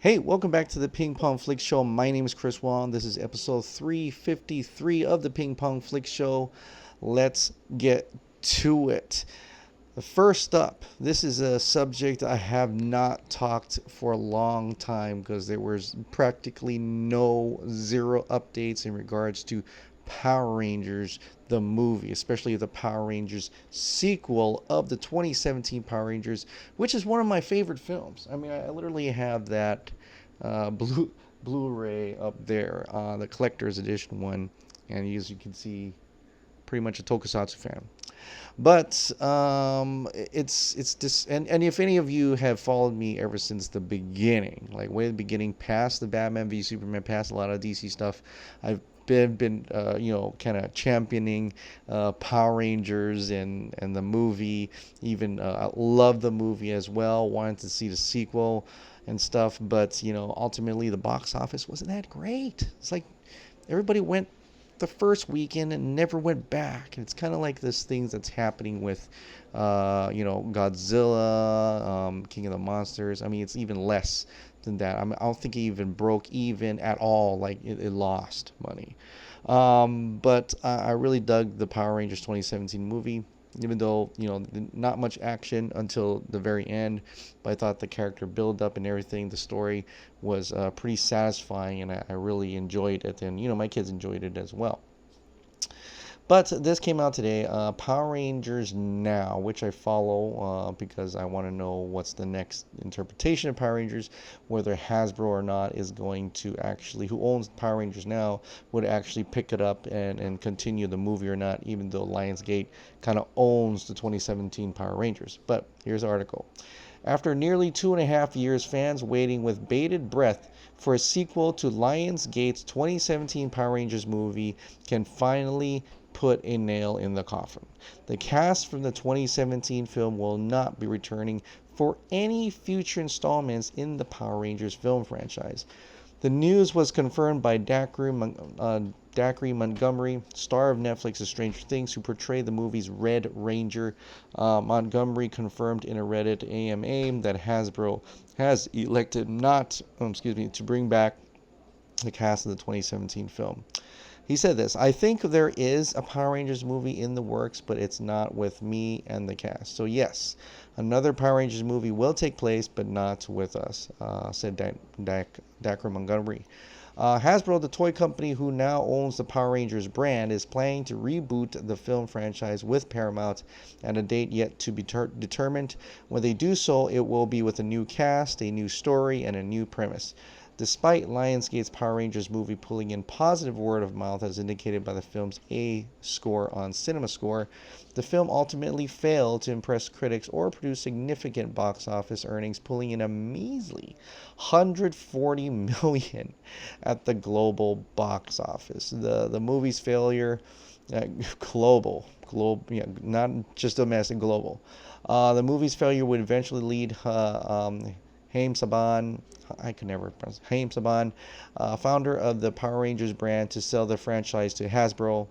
Hey, welcome back to the Ping Pong Flick Show. My name is Chris Wong. This is episode 353 of the Ping Pong Flick Show. Let's get to it. First up, this is a subject I have not talked for a long time because there was practically zero updates in regards to Power Rangers, the movie, especially the Power Rangers sequel of the 2017 Power Rangers, which is one of my favorite films. I mean, I literally have that Blu-ray up there, the collector's edition one, and as you can see, pretty much a Tokusatsu fan. But it's this, and if any of you have followed me ever since the beginning, like way at the beginning, past the Batman v Superman, past a lot of DC stuff, I've been kind of championing Power Rangers and the movie. Even I love the movie as well. Wanted to see the sequel and stuff, but ultimately the box office wasn't that great. It's like everybody went the first weekend and never went back. And it's kind of like this thing that's happening with, Godzilla, King of the Monsters. I mean, it's even less than that. I don't think it even broke even at all. Like it lost money. But I really dug the Power Rangers 2017 movie. Even though not much action until the very end, but I thought the character build up and everything, the story was pretty satisfying, and I really enjoyed it, and my kids enjoyed it as well. But this came out today, Power Rangers Now, which I follow because I want to know what's the next interpretation of Power Rangers, whether Hasbro or not is going to actually, who owns Power Rangers Now, would actually pick it up and continue the movie or not, even though Lionsgate kind of owns the 2017 Power Rangers. But here's the article. After nearly 2.5 years, fans waiting with bated breath for a sequel to Lionsgate's 2017 Power Rangers movie can finally put a nail in the coffin. The cast from the 2017 film will not be returning for any future installments in the Power Rangers film franchise. The news was confirmed by Dacre Montgomery, star of Netflix's Stranger Things, who portrayed the movie's Red Ranger. Montgomery confirmed in a Reddit AMA that Hasbro has elected not, to bring back the cast of the 2017 film. He said this: I think there is a Power Rangers movie in the works, but it's not with me and the cast. So yes, another Power Rangers movie will take place, but not with us, said Dacre Montgomery. Hasbro, the toy company who now owns the Power Rangers brand, is planning to reboot the film franchise with Paramount, and a date yet to be determined. When they do so, it will be with a new cast, a new story, and a new premise. Despite Lionsgate's Power Rangers movie pulling in positive word of mouth as indicated by the film's A score on CinemaScore, the film ultimately failed to impress critics or produce significant box office earnings, pulling in a measly $140 million at the global box office. The movie's failure, not just domestic, global. The movie's failure would eventually lead Haim Saban, I could never pronounce Haim Saban, founder of the Power Rangers brand, to sell the franchise to Hasbro,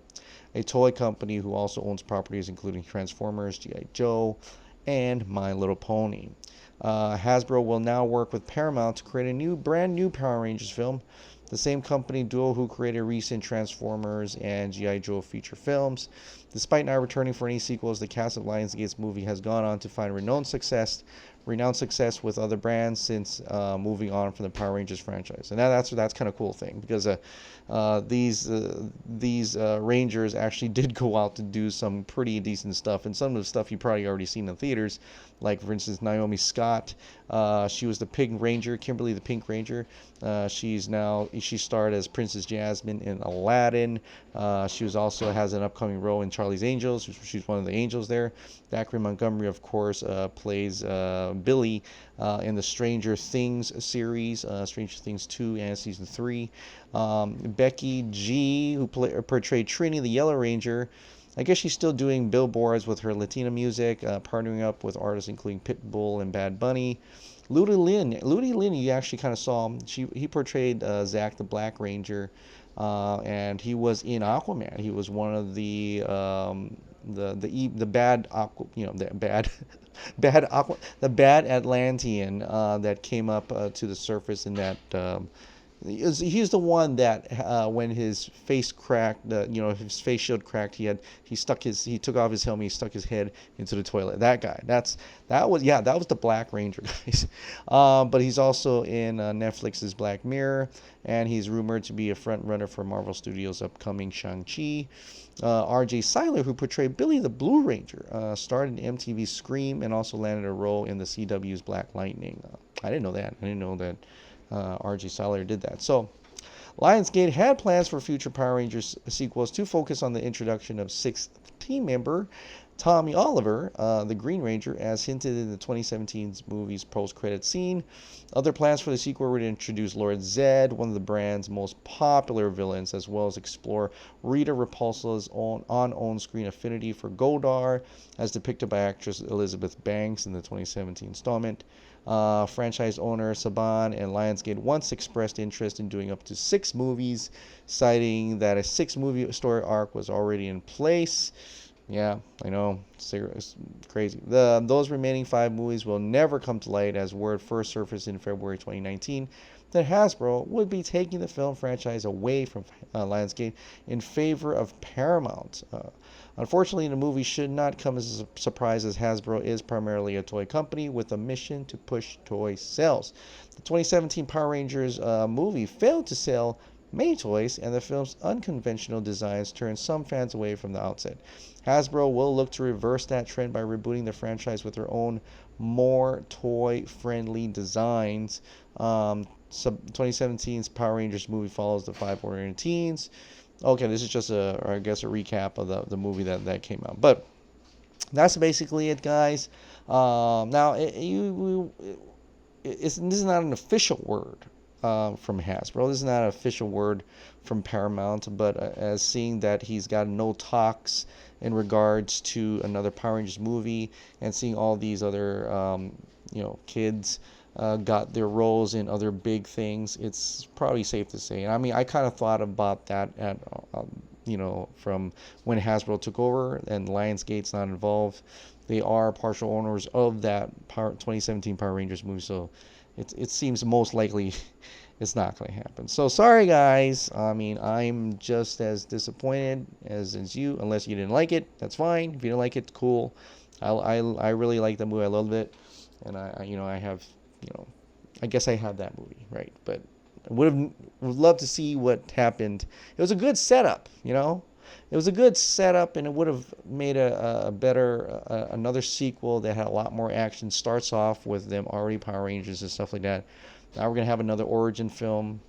a toy company who also owns properties including Transformers, G.I. Joe, and My Little Pony. Hasbro will now work with Paramount to create a brand new Power Rangers film. The same company duo who created recent Transformers and G.I. Joe feature films. Despite not returning for any sequels, the cast of Lionsgate's movie has gone on to find renowned success with other brands since moving on from the Power Rangers franchise. And that's kind of cool thing, because these Rangers actually did go out to do some pretty decent stuff, and some of the stuff you probably already seen in theaters, like for instance Naomi Scott. She was the Pink Ranger, Kimberly the Pink Ranger. She starred as Princess Jasmine in Aladdin. She has an upcoming role in Charlie's Angels. She's one of the angels there. Dacre Montgomery, of course, plays Billy in the Stranger Things series, Stranger Things 2 and Season 3. Becky G, who portrayed Trini the Yellow Ranger, I guess she's still doing billboards with her Latina music, partnering up with artists including Pitbull and Bad Bunny. Ludi Lin, you actually kind of saw him. He portrayed Zack the Black Ranger, and he was in Aquaman. He was one of the the bad aqua, the bad the bad Atlantean that came up to the surface in that. He's the one that when his face cracked, his face shield cracked, he took off his helmet, he stuck his head into the toilet. That guy. That was the Black Ranger, guys. But he's also in Netflix's Black Mirror, and he's rumored to be a front runner for Marvel Studios' upcoming Shang-Chi. R.J. Cyler, who portrayed Billy the Blue Ranger, starred in MTV's Scream and also landed a role in the CW's Black Lightning. I didn't know that. I didn't know that. R.J. Cyler did that. So, Lionsgate had plans for future Power Rangers sequels to focus on the introduction of sixth team member Tommy Oliver, the Green Ranger, as hinted in the 2017 movie's post-credit scene. Other plans for the sequel were to introduce Lord Zed, one of the brand's most popular villains, as well as explore Rita Repulsa's on-screen affinity for Godar, as depicted by actress Elizabeth Banks in the 2017 installment. Franchise owner Saban and Lionsgate once expressed interest in doing up to 6 movies, citing that a 6-movie story arc was already in place. Yeah, I know, it's crazy. Those remaining 5 movies will never come to light, as word first surfaced in February 2019 that Hasbro would be taking the film franchise away from Lionsgate in favor of Paramount. Unfortunately, the movie should not come as a surprise, as Hasbro is primarily a toy company with a mission to push toy sales. The 2017 Power Rangers movie failed to sell many toys, and the film's unconventional designs turned some fans away from the outset. Hasbro will look to reverse that trend by rebooting the franchise with their own more toy-friendly designs. 2017's Power Rangers movie follows the 5 Warrior Teens. Okay, this is just a recap of the movie that came out. But that's basically it, guys. Now, this is not an official word from Hasbro. This is not an official word from Paramount, but as seeing that he's got no talks in regards to another Power Rangers movie, and seeing all these other kids got their roles in other big things, it's probably safe to say. I mean, I kind of thought about that at from when Hasbro took over and Lionsgate's not involved. They are partial owners of that 2017 Power Rangers movie, so it seems most likely it's not going to happen. So sorry, guys. I mean, I'm just as disappointed as you. Unless you didn't like it, that's fine. If you didn't like it, cool. I really like the movie. I loved it, and I have I guess I have that movie, right? But I would love to see what happened. It was a good setup, It was a good setup, and it would have made a better another sequel that had a lot more action. Starts off with them already Power Rangers and stuff like that. Now we're gonna have another origin film,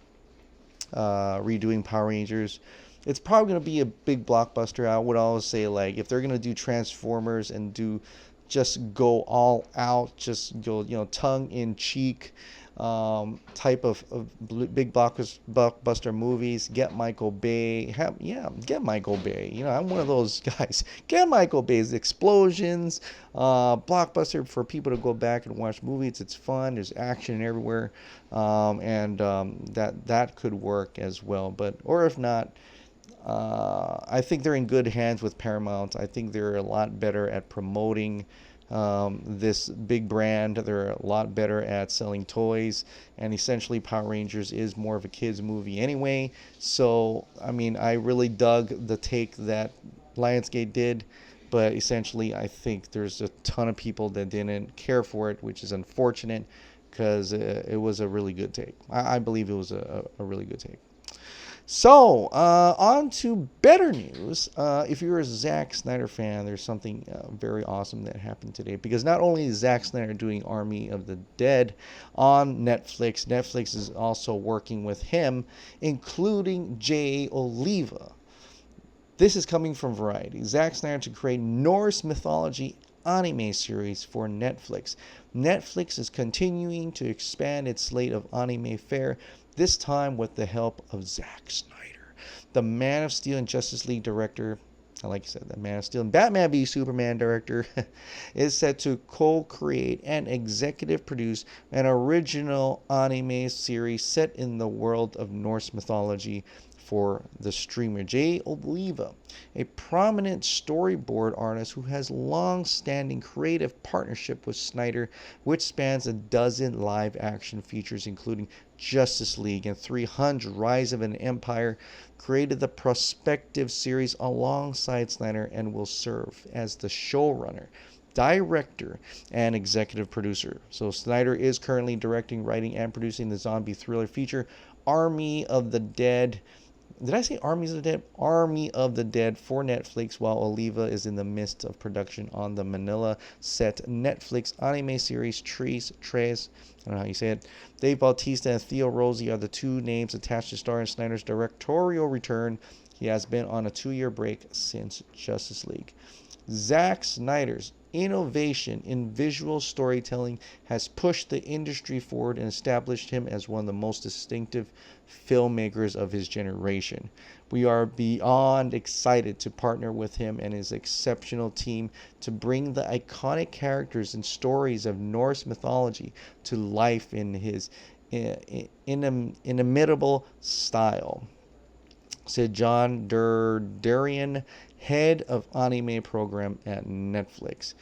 redoing Power Rangers. It's probably gonna be a big blockbuster. I would always say, like, if they're gonna do Transformers and just go all out, just go tongue in cheek type of big blockbuster movies, get Michael Bay. Get Michael Bay. I'm one of those guys. Get Michael Bay's explosions, blockbuster for people to go back and watch movies. It's fun. There's action everywhere, and that could work as well. Or if not, I think they're in good hands with Paramount. I think they're a lot better at promoting this big brand. They're a lot better at selling toys, and essentially Power Rangers is more of a kids movie anyway. So I mean, I really dug the take that Lionsgate did, but essentially I think there's a ton of people that didn't care for it, which is unfortunate, because it was a really good take. I believe it was a really good take. So, on to better news. If you're a Zack Snyder fan, there's something very awesome that happened today. Because not only is Zack Snyder doing Army of the Dead on Netflix, Netflix is also working with him, including Jay Oliva. This is coming from Variety. Zack Snyder to create Norse mythology anime series for Netflix. Netflix is continuing to expand its slate of anime fare, this time with the help of Zack Snyder, the Man of Steel and Justice League director. Like I said, the Man of Steel and Batman v Superman director is set to co-create and executive produce an original anime series set in the world of Norse mythology, for the streamer. Oliva, a prominent storyboard artist who has long-standing creative partnership with Snyder, which spans a dozen live-action features, including Justice League and 300 Rise of an Empire, created the prospective series alongside Snyder and will serve as the showrunner, director, and executive producer. So Snyder is currently directing, writing, and producing the zombie thriller feature Army of the Dead. Did I say Armies of the Dead? Army of the Dead for Netflix, while Oliva is in the midst of production on the Manila set Netflix anime series Tres. I don't know how you say it. Dave Bautista and Theo Rossi are the two names attached to star in Snyder's directorial return. He has been on a 2-year break since Justice League. Zack Snyder's innovation in visual storytelling has pushed the industry forward and established him as one of the most distinctive filmmakers of his generation. We are beyond excited to partner with him and his exceptional team to bring the iconic characters and stories of Norse mythology to life in his inimitable style, said John Durderian, head of anime program at Netflix.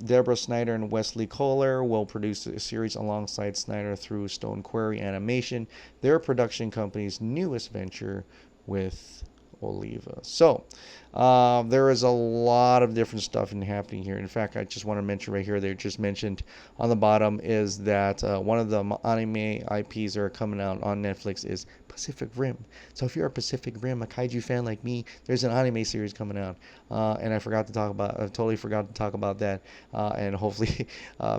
Deborah Snyder and Wesley Kohler will produce a series alongside Snyder through Stone Quarry Animation, their production company's newest venture with Oliva. So there is a lot of different stuff happening here. In fact, I just want to mention right here, they just mentioned on the bottom is that one of the anime IPs that are coming out on Netflix is Pacific Rim. So if you're a Pacific Rim, a kaiju fan like me, there's an anime series coming out. And I totally forgot to talk about that. And hopefully,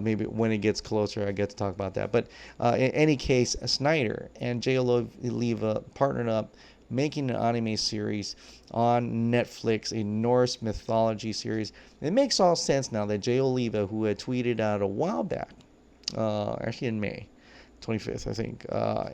maybe when it gets closer, I get to talk about that. But in any case, Snyder and J. Oliva partnered up, making an anime series on Netflix, a Norse mythology series. It makes all sense now that J. Oliva, who had tweeted out a while back, actually in May 25th, I think,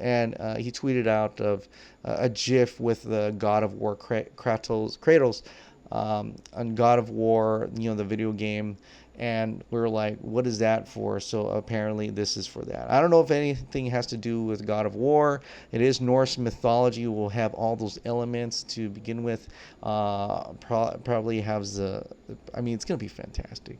and he tweeted out of a GIF with the God of War Kratos on God of War, the video game. And we were like, what is that for? So apparently this is for that. I don't know if anything has to do with God of War. It is Norse mythology. We'll have all those elements to begin with. Probably has it's going to be fantastic.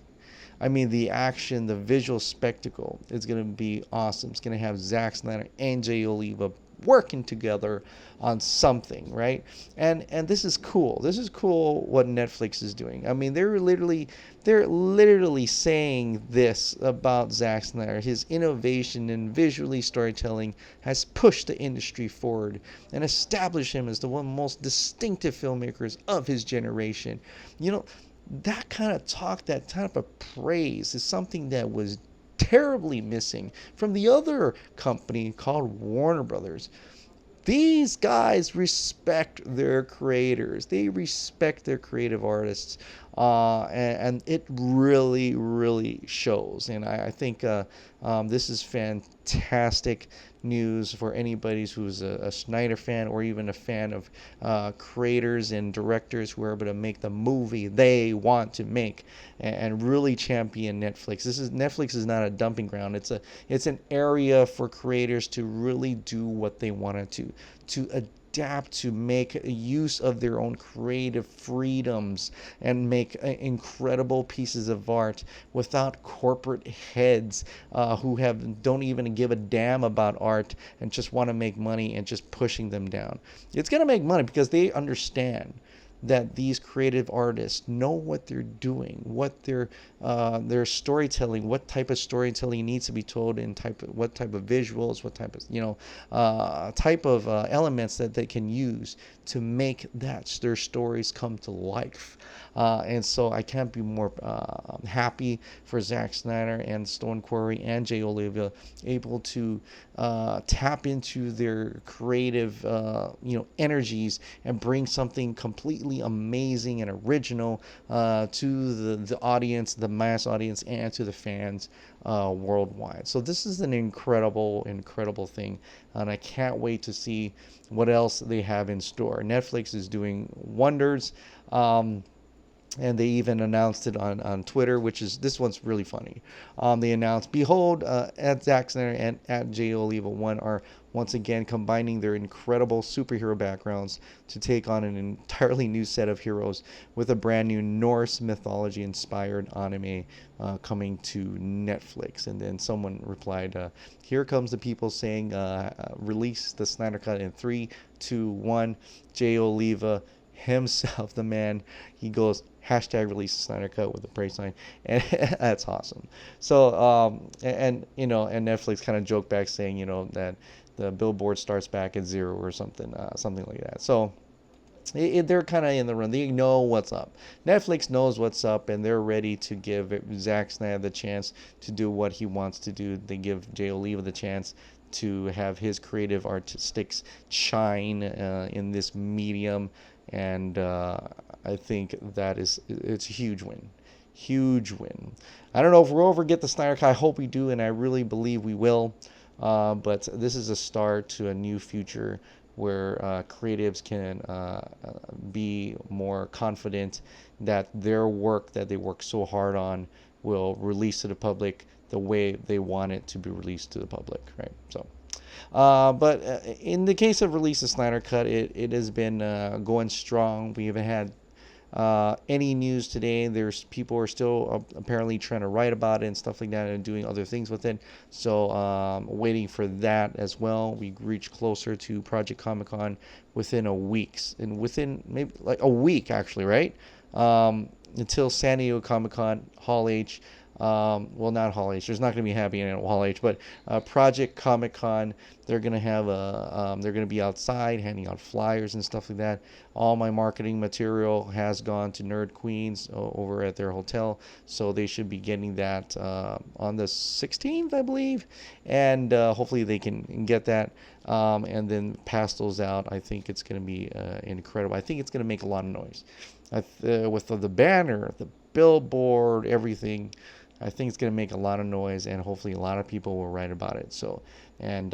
The action, the visual spectacle is going to be awesome. It's going to have Zack Snyder and J. Oliva working together on something, right? And this is cool. This is cool what Netflix is doing. They're literally saying this about Zack Snyder. His innovation in visually storytelling has pushed the industry forward and established him as the one of the most distinctive filmmakers of his generation. That kind of talk, that type of praise is something that was terribly missing from the other company called Warner Brothers. These guys respect their creators. They respect their creative artists. And it really, really shows. And I think this is fantastic news for anybody who's a Snyder fan or even a fan of creators and directors who are able to make the movie they want to make and really champion Netflix. Netflix is not a dumping ground. It's an area for creators to really do what they want to adapt, to make use of their own creative freedoms and make incredible pieces of art without corporate heads who don't even give a damn about art and just want to make money and just pushing them down. It's going to make money because they understand that these creative artists know what they're doing, what their storytelling, what type of storytelling needs to be told, and what type of visuals, what type of elements that they can use to make their stories come to life. And so I can't be more happy for Zack Snyder and Stone Quarry and J. Oliva able to tap into their creative energies and bring something completely amazing and original to the audience, the mass audience, and to the fans worldwide. So this is an incredible thing, and I can't wait to see what else they have in store. Netflix is doing wonders. And they even announced it on Twitter, which is, this one's really funny. They announced, behold, at Zack Snyder and at J. Oliva 1 are once again combining their incredible superhero backgrounds to take on an entirely new set of heroes with a brand new Norse mythology inspired anime coming to Netflix. And then someone replied, here comes the people saying, release the Snyder Cut in 3, 2, 1. J. Oliva himself, the man, he goes, hashtag release the Snyder Cut with a praise sign, and that's awesome. So and and Netflix kind of joked back saying, that the billboard starts back at 0 or something like that. So they're kind of in the run. They know what's up. Netflix knows what's up, and they're ready to give Zack Snyder the chance to do what he wants to do. They give Jay Oliva the chance to have his creative artistics shine in this medium, and I think it's a huge win. Huge win. I don't know if we'll ever get the Snyder Cut. I hope we do, and I really believe we will. But this is a start to a new future where creatives can be more confident that their work that they work so hard on will release to the public the way they want it to be released to the public, right? So, but in the case of release of Snyder Cut, it has been going strong. We haven't had any news today. There's people are still apparently trying to write about it and stuff like that and doing other things with it. So waiting for that as well. We reach closer to Project Comic Con within within maybe like a week actually, right? Until San Diego Comic Con, Hall H. Well, not Hall H. There's not going to be happening at Hall H, but Project Comic Con. They're going to have they're going to be outside handing out flyers and stuff like that. All my marketing material has gone to Nerd Queens over at their hotel, so they should be getting that on the 16th, I believe, and hopefully they can get that and then pass those out. I think it's going to be incredible. I think it's going to make a lot of noise with the banner, the billboard, everything. I think it's going to make a lot of noise, and hopefully a lot of people will write about it. So, and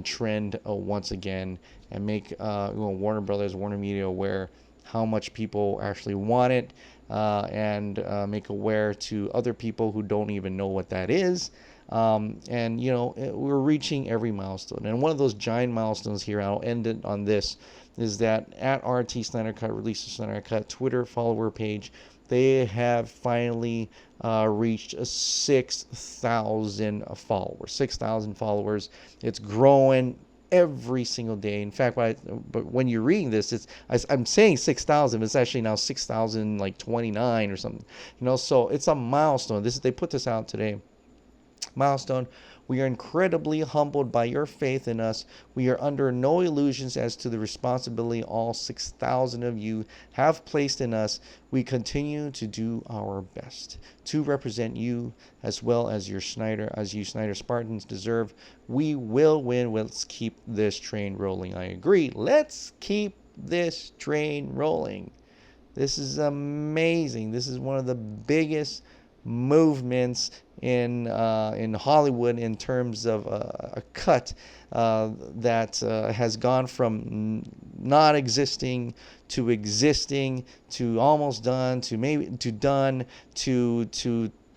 trend once again, and make Warner Brothers, Warner Media aware how much people actually want it, and make aware to other people who don't even know what that is. And we're reaching every milestone, and one of those giant milestones here, I'll end it on this, is that at RT Snyder Cut, release of Snyder Cut Twitter follower page, they have finally reached 6,000 followers. 6,000 followers. It's growing every single day. In fact, but when you're reading this, I'm saying 6,000. It's actually now 6,029 or something. So it's a milestone. They put this out today. Milestone. We are incredibly humbled by your faith in us. We are under no illusions as to the responsibility all 6,000 of you have placed in us. We continue to do our best to represent you as well as you Snyder Spartans deserve. We will win. Let's keep this train rolling. I agree. Let's keep this train rolling. This is amazing. This is one of the biggest movements in Hollywood in terms of a cut that has gone from not existing to existing to almost done to maybe to done to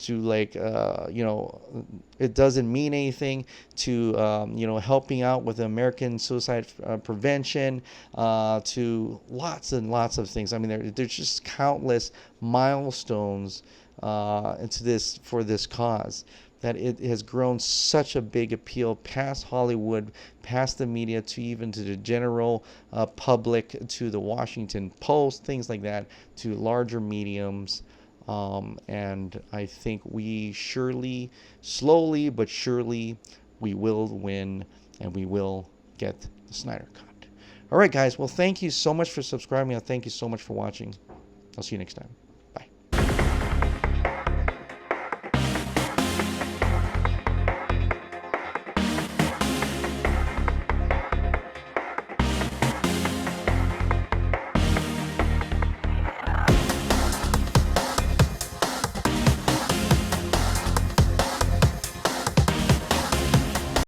like it doesn't mean anything to helping out with American suicide prevention to lots and lots of things. I mean, there's just countless milestones into this for this cause, that it has grown such a big appeal past Hollywood, past the media, to even to the general public, to the Washington Post, things like that, to larger mediums. And I think we slowly but surely, we will win, and we will get the Snyder Cut. All right, guys. Well, thank you so much for subscribing, and thank you so much for watching. I'll see you next time.